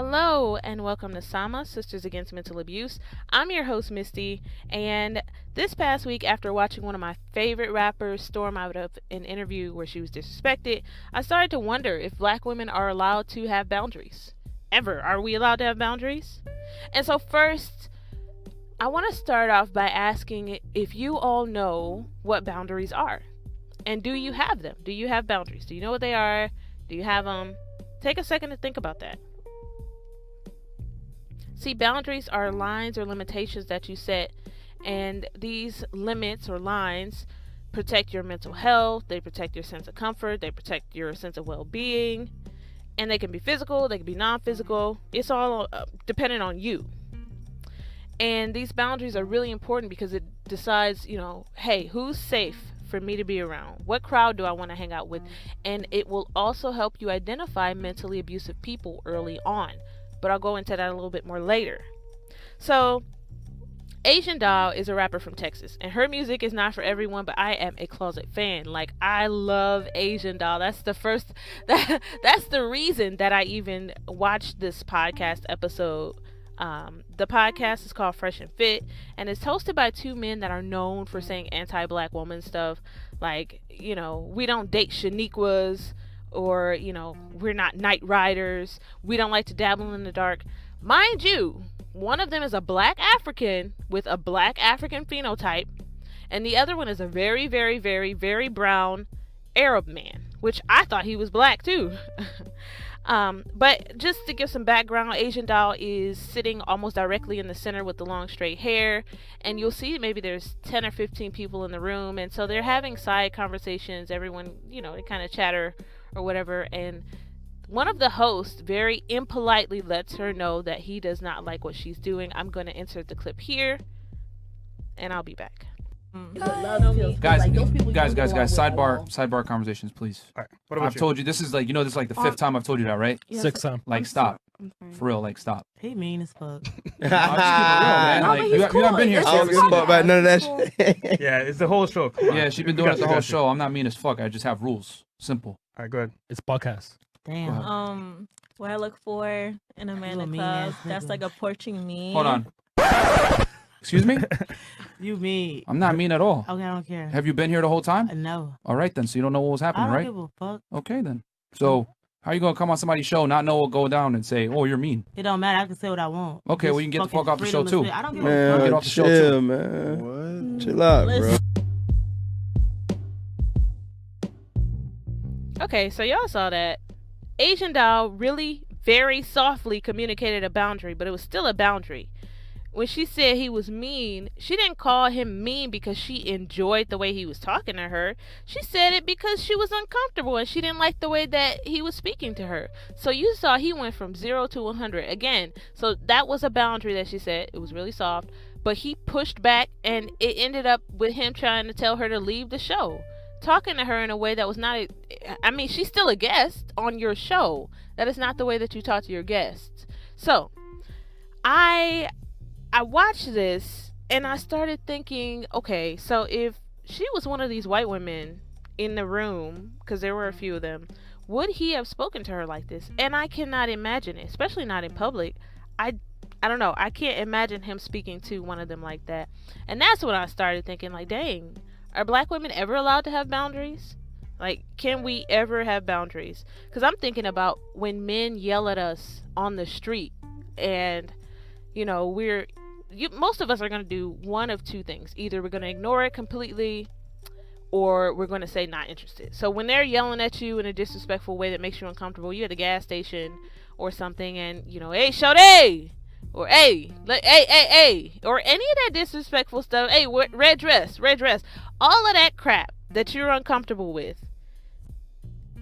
Hello and welcome to Sama, Sisters Against Mental Abuse. I'm your host, Misty, and this past week, after watching one of my favorite rappers storm out of an interview where she was disrespected, I started to wonder if black women are allowed to have boundaries. Ever. Are we allowed to have boundaries? And so first, I want to start off by asking if you all know what boundaries are. And do you have them? Do you have boundaries? Do you know what they are? Do you have them? Take a second to think about that. See, boundaries are lines or limitations that you set, and these limits or lines protect your mental health, they protect your sense of comfort, they protect your sense of well-being, and they can be physical, they can be non-physical. It's all dependent on you. And these boundaries are really important because it decides, hey, who's safe for me to be around? What crowd do I want to hang out with? And it will also help you identify mentally abusive people early on. But I'll go into that a little bit more later. So, Asian Doll is a rapper from Texas, and her music is not for everyone, but I am a closet fan. Like, I love Asian Doll. That's the reason that I even watched this podcast episode. The podcast is called Funky and Unfit, and it's hosted by two men that are known for saying anti-black woman stuff. Like, we don't date Shaniquas, or, we're not night riders. We don't like to dabble in the dark. Mind you, one of them is a black African with a black African phenotype, and the other one is a very, very, very, very brown Arab man, which I thought he was black too. But just to give some background, Asian Doll is sitting almost directly in the center with the long straight hair, and you'll see maybe there's 10 or 15 people in the room, and so they're having side conversations. Everyone, they kind of chatter or whatever, and one of the hosts very impolitely lets her know that he does not like what she's doing. I'm going to insert the clip here, and I'll be back. Guys, sidebar conversations, please. All right. What about I've told you this is like the fifth time I've told you that, right? Yes. Sixth time. Like, stop. For real, like, stop. He mean as fuck. No, I'm just keeping it real, man. No, Like, but you haven't been here. he's So cool. you I don't haven't give a seen fuck about none of that shit. Yeah, it's the whole show. Come on. Yeah, she's been doing it the whole show. I'm not mean as fuck. I just have rules. Simple. All right, go ahead. It's podcast. Damn. What I look for in a man You a in mean club, ass that's nigga. like approaching me. Hold on. Excuse me? You mean? I'm not mean at all. Okay, I don't care. Have you been here the whole time? No. All right, then. So you don't know what was I happening, don't right? give a fuck. Okay, then. So how you going to come on somebody's show, not know what go down, and say, oh, you're mean? It don't matter. I can say what I want. Okay, Just well, you can get the fucking fuck off the show, freedom of too. speech. I don't give a Man, Get fuck. off the show, chill, too. man. What? Chill out, bro. Listen. Okay, so y'all saw that. Asian Doll really very softly communicated a boundary, but it was still a boundary. When she said he was mean, she didn't call him mean because she enjoyed the way he was talking to her. She said it because she was uncomfortable and she didn't like the way that he was speaking to her. So you saw he went from 0 to 100 again. So that was a boundary that she set. It was really soft, but he pushed back, and it ended up with him trying to tell her to leave the show, talking to her in a way that was not she's still a guest on your show. That is not the way that you talk to your guests. So I watched this and I started thinking, okay, so if she was one of these white women in the room, because there were a few of them, would he have spoken to her like this? And I cannot imagine it, especially not in public. I don't know. I can't imagine him speaking to one of them like that. And that's when I started thinking, like, dang, are black women ever allowed to have boundaries? Like, can we ever have boundaries? Because I'm thinking about when men yell at us on the street, and most of us are going to do one of two things. Either we're going to ignore it completely, or we're going to say not interested. So when they're yelling at you in a disrespectful way that makes you uncomfortable, you're at the gas station or something, and hey, shorty, or hey, or any of that disrespectful stuff. Hey, red dress, all of that crap that you're uncomfortable with,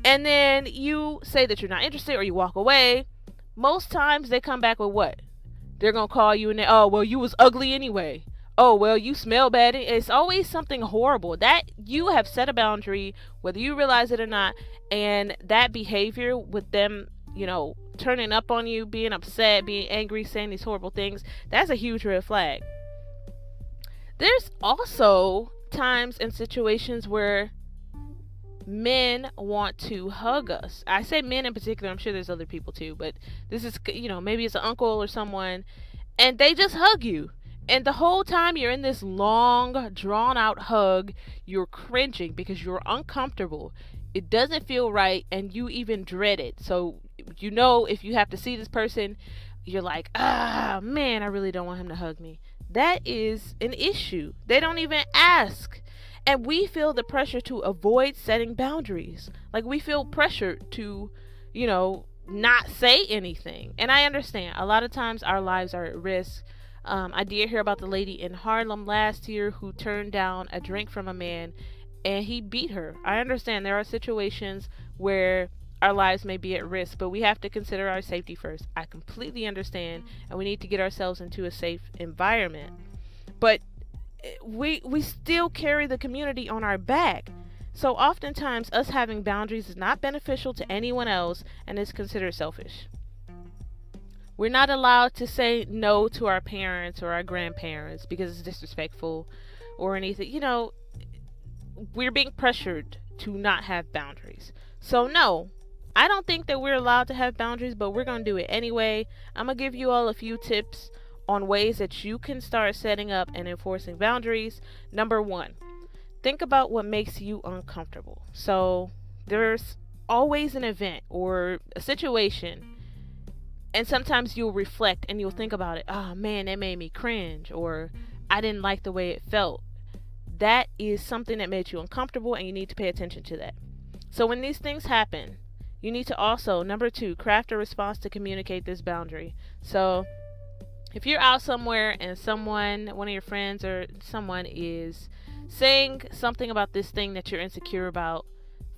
and then you say that you're not interested or you walk away. Most times they come back with what? They're going to call you and oh, well, you was ugly anyway. Oh, well, you smell bad. It's always something horrible. That you have set a boundary, whether you realize it or not, and that behavior with them, turning up on you, being upset, being angry, saying these horrible things, that's a huge red flag. There's also times and situations where men want to hug us. I say men in particular. I'm sure there's other people too, but this is, maybe it's an uncle or someone, and they just hug you. And the whole time you're in this long, drawn out hug, you're cringing because you're uncomfortable. It doesn't feel right, and you even dread it. So, if you have to see this person, you're like, man, I really don't want him to hug me. That is an issue. They don't even ask. And we feel the pressure to avoid setting boundaries. Like, we feel pressured to, not say anything. And I understand. A lot of times our lives are at risk. I did hear about the lady in Harlem last year who turned down a drink from a man and he beat her. I understand there are situations where our lives may be at risk, but we have to consider our safety first. I completely understand, and we need to get ourselves into a safe environment. But we still carry the community on our back. So oftentimes us having boundaries is not beneficial to anyone else and is considered selfish. We're not allowed to say no to our parents or our grandparents because it's disrespectful or anything. We're being pressured to not have boundaries. So no, I don't think that we're allowed to have boundaries, but we're going to do it anyway. I'm going to give you all a few tips on ways that you can start setting up and enforcing boundaries. Number 1, think about what makes you uncomfortable. So there's always an event or a situation, and sometimes you'll reflect and you'll think about it. Oh man, that made me cringe, or I didn't like the way it felt. That is something that made you uncomfortable, and you need to pay attention to that. So when these things happen, you need to also, number 2, craft a response to communicate this boundary. So if you're out somewhere and one of your friends or someone is saying something about this thing that you're insecure about,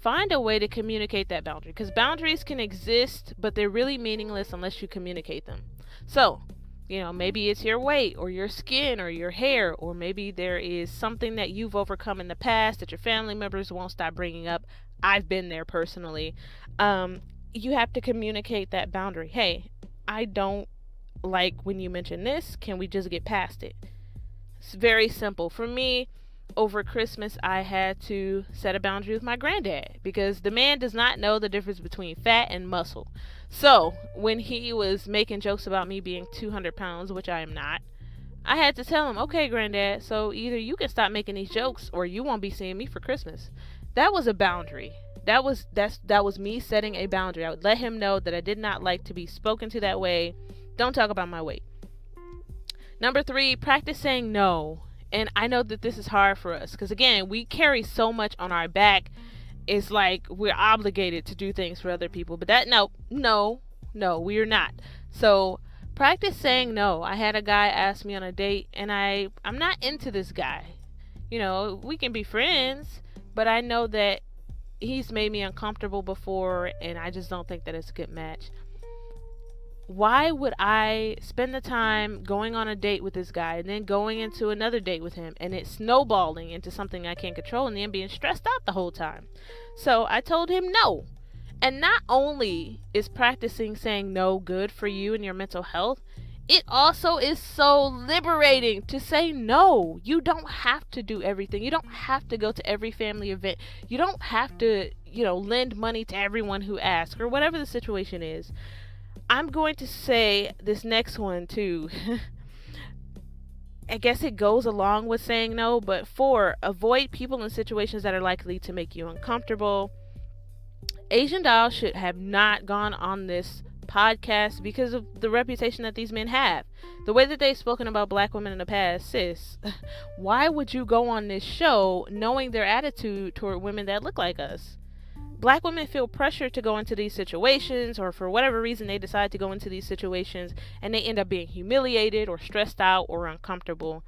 find a way to communicate that boundary, because boundaries can exist, but they're really meaningless unless you communicate them. So, maybe it's your weight or your skin or your hair, or maybe there is something that you've overcome in the past that your family members won't stop bringing up. I've been there personally. You have to communicate that boundary. Hey, I don't like when you mention this. Can we just get past it? It's very simple. For me, over Christmas, I had to set a boundary with my granddad because the man does not know the difference between fat and muscle. So when he was making jokes about me being 200 pounds, which I am not, I had to tell him, okay, granddad, so either you can stop making these jokes or you won't be seeing me for Christmas. That was a boundary. That was me setting a boundary. I would let him know that I did not like to be spoken to that way. Don't talk about my weight. Number 3, practice saying no. And I know that this is hard for us because, again, we carry so much on our back. It's like we're obligated to do things for other people. But no, we are not. So practice saying no. I had a guy ask me on a date, and I'm not into this guy. We can be friends, but I know that he's made me uncomfortable before, and I just don't think that it's a good match. Why would I spend the time going on a date with this guy and then going into another date with him and it snowballing into something I can't control and then being stressed out the whole time? So I told him no. And not only is practicing saying no good for you and your mental health, it also is so liberating to say no. You don't have to do everything. You don't have to go to every family event. You don't have to, lend money to everyone who asks or whatever the situation is. I'm going to say this next one too. I guess it goes along with saying no, but 4, avoid people and situations that are likely to make you uncomfortable. Asian Doll should have not gone on this podcast because of the reputation that these men have. The way that they've spoken about black women in the past, sis, why would you go on this show knowing their attitude toward women that look like us? Black women feel pressure to go into these situations, or for whatever reason they decide to go into these situations, and they end up being humiliated or stressed out or uncomfortable.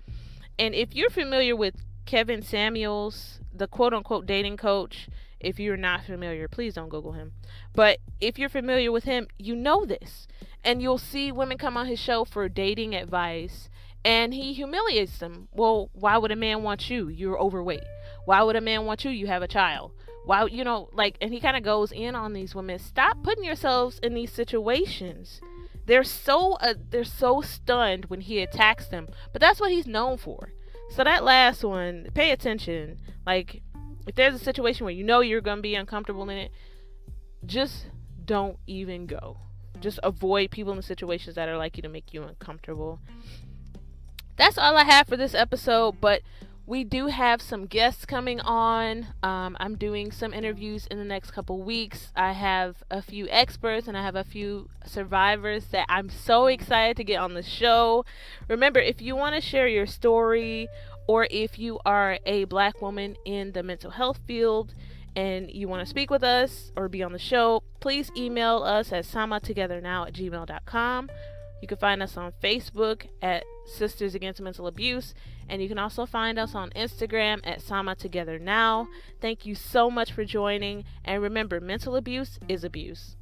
And if you're familiar with Kevin Samuels, the quote-unquote dating coach, if you're not familiar, please don't Google him. But if you're familiar with him, you know this. And you'll see women come on his show for dating advice, and he humiliates them. Well, why would a man want you? You're overweight. Why would a man want you? You have a child. Why, and he kind of goes in on these women. Stop putting yourselves in these situations. They're so stunned when he attacks them, but that's what he's known for. So that last one, pay attention. Like, if there's a situation where you know you're going to be uncomfortable in it, just don't even go. Just avoid people in situations that are likely to make you uncomfortable. That's all I have for this episode, but we do have some guests coming on. I'm doing some interviews in the next couple weeks. I have a few experts and I have a few survivors that I'm so excited to get on the show. Remember, if you want to share your story, or if you are a Black woman in the mental health field and you want to speak with us or be on the show, please email us at samattogethernow@gmail.com. You can find us on Facebook at Sisters Against Mental Abuse, and you can also find us on Instagram at Sama Together Now. Thank you so much for joining, and remember, mental abuse is abuse.